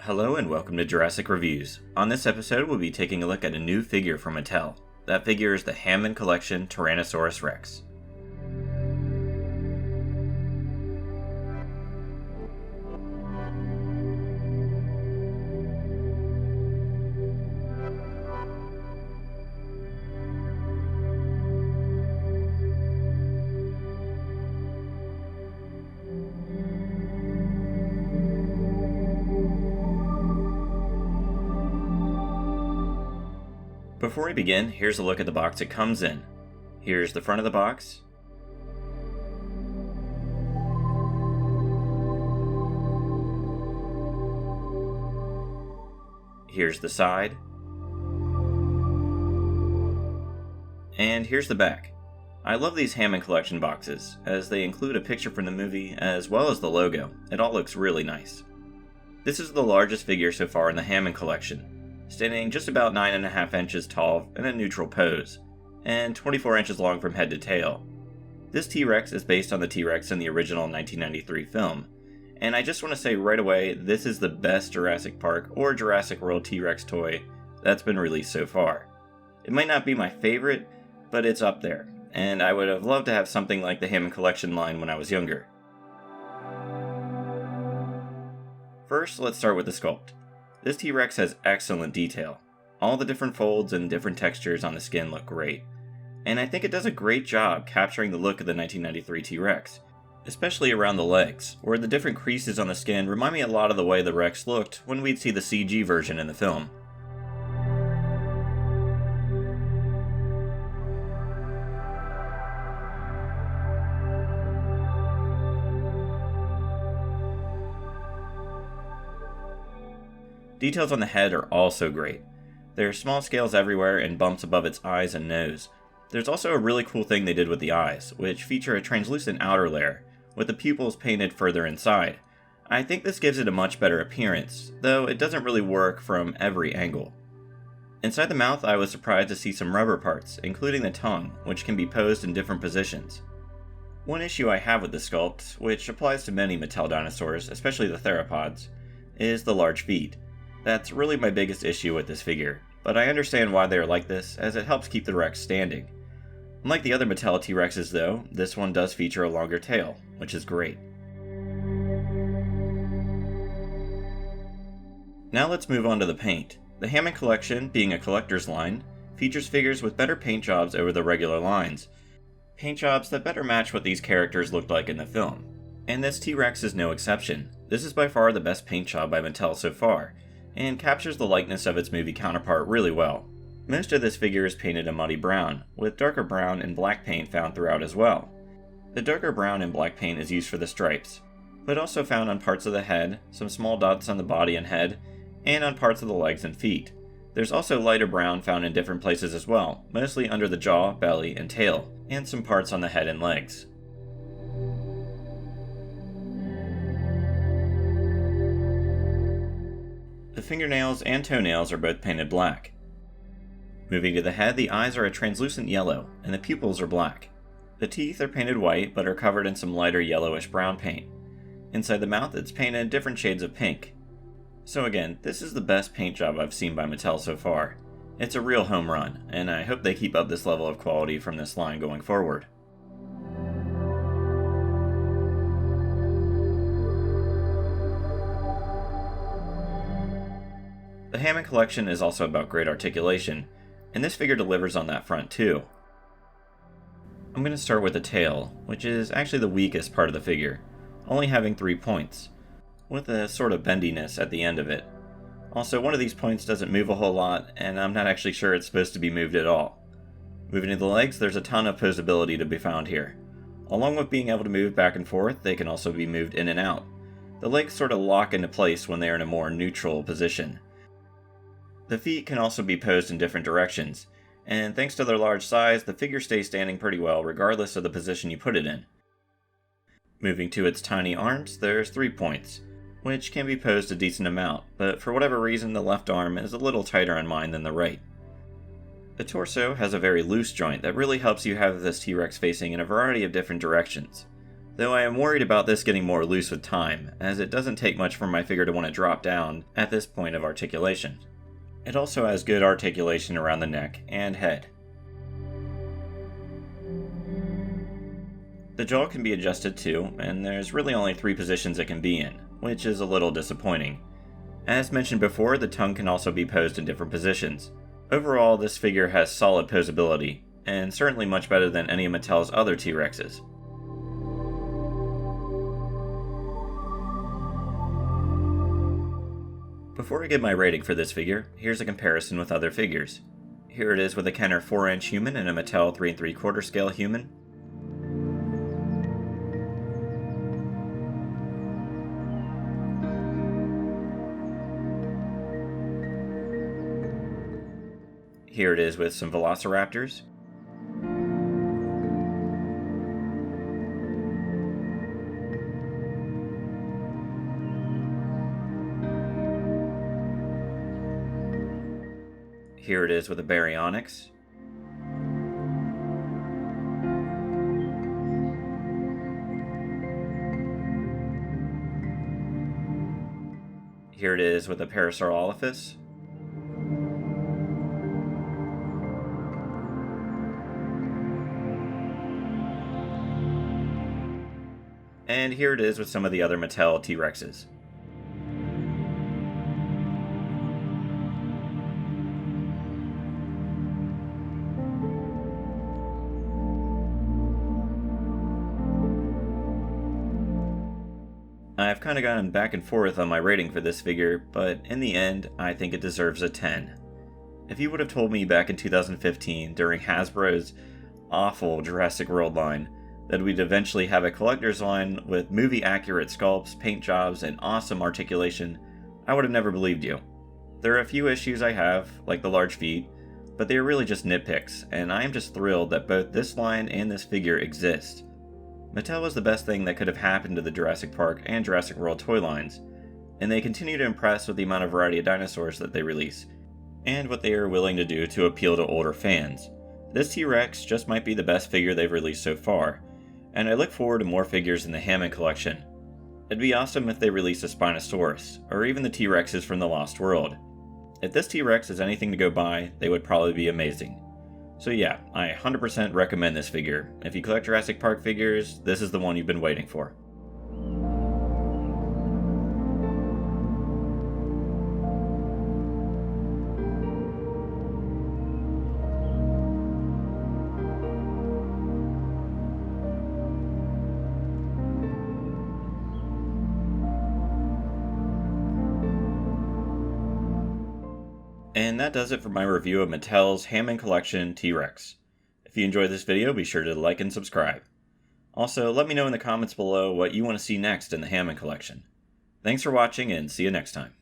Hello and welcome to Jurassic Reviews. On this episode, we'll be taking a look at a new figure from Mattel. That figure is the Hammond Collection Tyrannosaurus Rex. Before we begin, here's a look at the box it comes in. Here's the front of the box. Here's the side. And here's the back. I love these Hammond Collection boxes, as they include a picture from the movie as well as the logo. It all looks really nice. This is the largest figure so far in the Hammond Collection, standing just about 9.5 inches tall in a neutral pose, and 24 inches long from head to tail. This T-Rex is based on the T-Rex in the original 1993 film, and I just want to say right away, this is the best Jurassic Park or Jurassic World T-Rex toy that's been released so far. It might not be my favorite, but it's up there, and I would have loved to have something like the Hammond Collection line when I was younger. First, let's start with the sculpt. This T-Rex has excellent detail. All the different folds and different textures on the skin look great, and I think it does a great job capturing the look of the 1993 T-Rex, especially around the legs, where the different creases on the skin remind me a lot of the way the Rex looked when we'd see the CG version in the film. Details on the head are also great. There are small scales everywhere and bumps above its eyes and nose. There's also a really cool thing they did with the eyes, which feature a translucent outer layer, with the pupils painted further inside. I think this gives it a much better appearance, though it doesn't really work from every angle. Inside the mouth, I was surprised to see some rubber parts, including the tongue, which can be posed in different positions. One issue I have with the sculpt, which applies to many Mattel dinosaurs, especially the theropods, is the large feet. That's really my biggest issue with this figure, but I understand why they are like this, as it helps keep the Rex standing. Unlike the other Mattel T-Rexes though, this one does feature a longer tail, which is great. Now let's move on to the paint. The Hammond Collection, being a collector's line, features figures with better paint jobs over the regular lines. Paint jobs that better match what these characters looked like in the film. And this T-Rex is no exception. This is by far the best paint job by Mattel so far, and captures the likeness of its movie counterpart really well. Most of this figure is painted a muddy brown, with darker brown and black paint found throughout as well. The darker brown and black paint is used for the stripes, but also found on parts of the head, some small dots on the body and head, and on parts of the legs and feet. There's also lighter brown found in different places as well, mostly under the jaw, belly, and tail, and some parts on the head and legs. The fingernails and toenails are both painted black. Moving to the head, the eyes are a translucent yellow, and the pupils are black. The teeth are painted white, but are covered in some lighter yellowish brown paint. Inside the mouth, it's painted different shades of pink. So again, this is the best paint job I've seen by Mattel so far. It's a real home run, and I hope they keep up this level of quality from this line going forward. The Hammond Collection is also about great articulation, and this figure delivers on that front too. I'm going to start with the tail, which is actually the weakest part of the figure, only having 3 points, with a sort of bendiness at the end of it. Also, one of these points doesn't move a whole lot, and I'm not actually sure it's supposed to be moved at all. Moving to the legs, there's a ton of poseability to be found here. Along with being able to move back and forth, they can also be moved in and out. The legs sort of lock into place when they are in a more neutral position. The feet can also be posed in different directions, and thanks to their large size, the figure stays standing pretty well regardless of the position you put it in. Moving to its tiny arms, there's 3 points, which can be posed a decent amount, but for whatever reason the left arm is a little tighter on mine than the right. The torso has a very loose joint that really helps you have this T-Rex facing in a variety of different directions. though I am worried about this getting more loose with time, as it doesn't take much for my figure to want to drop down at this point of articulation. It also has good articulation around the neck and head. The jaw can be adjusted too, and there's really only 3 positions it can be in, which is a little disappointing. As mentioned before, the tongue can also be posed in different positions. Overall, this figure has solid posability, and certainly much better than any of Mattel's other T-Rexes. Before I give my rating for this figure, here's a comparison with other figures. Here it is with a Kenner 4-inch human and a Mattel 3 3/4 scale human. Here it is with some velociraptors. Here it is with a baryonyx. Here it is with a Parasaurolophus. And here it is with some of the other Mattel T-Rexes. I've kind of gone back and forth on my rating for this figure, but in the end, I think it deserves a 10. If you would have told me back in 2015, during Hasbro's awful Jurassic World line, that we'd eventually have a collector's line with movie-accurate sculpts, paint jobs, and awesome articulation, I would have never believed you. There are a few issues I have, like the large feet, but they are really just nitpicks, and I am just thrilled that both this line and this figure exist. Mattel was the best thing that could have happened to the Jurassic Park and Jurassic World toy lines, and they continue to impress with the amount of variety of dinosaurs that they release, and what they are willing to do to appeal to older fans. This T-Rex just might be the best figure they've released so far, and I look forward to more figures in the Hammond collection. It'd be awesome if they released a Spinosaurus, or even the T-Rexes from the Lost World. If this T-Rex is anything to go by, they would probably be amazing. So yeah, I 100% recommend this figure. If you collect Jurassic Park figures, this is the one you've been waiting for. And that does it for my review of Mattel's Hammond Collection T-Rex. If you enjoyed this video, be sure to like and subscribe. Also, let me know in the comments below what you want to see next in the Hammond Collection. Thanks for watching, and see you next time.